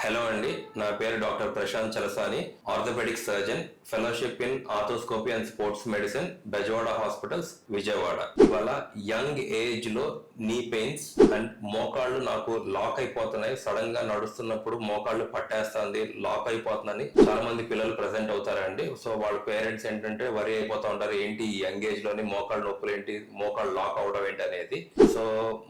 Hello అండి, నా పేరు doctor Prashanth Chalasani, orthopaedic surgeon, fellowship in arthroscopy and sports medicine, Bezawada hospitals, Vijayawada. ఇవాళ యంగ్ ఏజ్ లో నీ పెయిన్స్ అండ్ మోకాళ్ళు నాకు లాక్ అయిపోతున్నాయి, సడన్ గా నడుస్తున్నప్పుడు మోకాళ్ళు పట్టేస్తుంది, లాక్ అయిపోతుందని చాలా మంది పిల్లలు ప్రెసెంట్ అవుతారండి. సో వాళ్ళ పేరెంట్స్ ఏంటంటే వరి అయిపోతా ఉంటారు, ఏంటి ఈ యంగ్ ఏజ్ లోని మోకాళ్ళు నొప్పులు ఏంటి, మోకాళ్ళు లాక్ అవడం ఏంటి అనేది. సో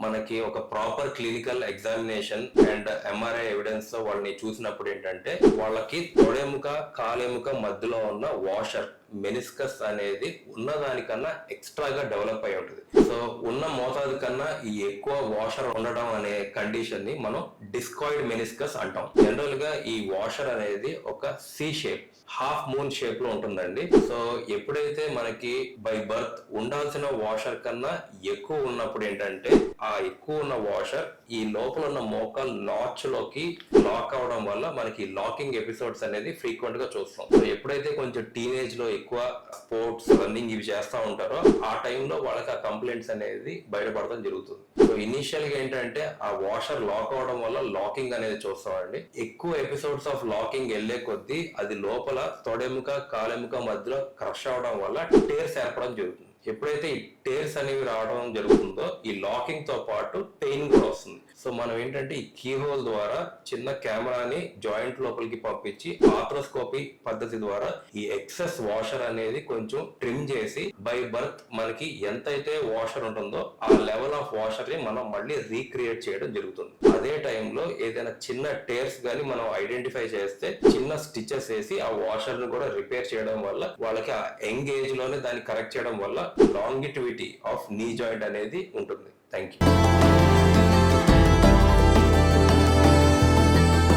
మనకి ఒక proper clinical examination and MRI evidence తో వాళ్ళని చూసినప్పుడు ఏంటంటే వాళ్ళకి తొడెముక కాలెముక మధ్యలో ఉన్న వాషర్ మెనిస్కస్ అనేది ఉన్నదానికన్నా ఎక్స్ట్రాగా డెవలప్ అయి ఉంటుంది. సో ఉన్న మోతాదు కన్నా ఈ ఎక్కువ వాషర్ ఉండడం అనే కండిషన్ ని మనం డిస్కాయిడ్ మెనిస్కస్ అంటాం. జనరల్ గా ఈ వాషర్ అనేది ఒక C shape, half moon shape లో ఉంటుందండి. సో ఎప్పుడైతే మనకి బై బర్త్ ఉండాల్సిన వాషర్ కన్నా ఎక్కువ ఉన్నప్పుడు ఏంటంటే ఆ ఎక్కువ ఉన్న వాషర్ ఈ లోపల ఉన్న మోకాల్ నాచ్ లోకి లాక్ అవడం వల్ల మనకి లాకింగ్ ఎపిసోడ్స్ అనేది ఫ్రీక్వెంట్ గా చూస్తాం. సో ఎప్పుడైతే కొంచెం టీనేజ్ లో ఎక్కువ స్పోర్ట్స్ రన్నింగ్ ఇవి చేస్తా ఉంటారో ఆ టైంలో వాళ్ళకి ఆ కంప్లైంట్స్ అనేది బయటపడడం జరుగుతుంది. సో ఇనిషియల్ గా ఏంటంటే ఆ వాషర్ లాక్ అవడం వల్ల లాకింగ్ అనేది చూస్తామండి. ఎక్కువ ఎపిసోడ్స్ ఆఫ్ లాకింగ్ వెళ్లే కొద్దీ అది లోపల తొడెముక కాలెముక మధ్యలో క్రష్ అవడం వల్ల టేర్స్ ఏర్పడడం జరుగుతుంది. ఎప్పుడైతే ఈ టేర్స్ అనేవి రావడం జరుగుతుందో ఈ లాకింగ్ తో పాటు పెయిన్ కూడా వస్తుంది. సో మనం ఏంటంటే ఈ కీ హోల్ ద్వారా చిన్న కెమెరాని జాయింట్ లోపలికి పంపించి ఆర్థ్రోస్కోపీ పద్ధతి ద్వారా ఈ ఎక్సెస్ వాషర్ అనేది కొంచెం ట్రిమ్ చేసి బై బర్త్ మనకి ఎంతైతే వాషర్ ఉంటుందో ఆ లెవెల్ ఆఫ్ వాషర్ ని మనం మళ్ళీ రీక్రియేట్ చేయడం జరుగుతుంది. అదే టైంలో ఏదైనా చిన్న టేర్స్ గానీ మనం ఐడెంటిఫై చేస్తే చిన్న స్టిచెస్ వేసి ఆ వాషర్ ని కూడా రిపేర్ చేయడం వల్ల వాళ్ళకి ఆ యంగ్ ఏజ్ లోనే దాన్ని కరెక్ట్ చేయడం వల్ల లాంగిటివిటీ ఆఫ్ నీ జాయింట్ అనేది ఉంటుంది. Thank you.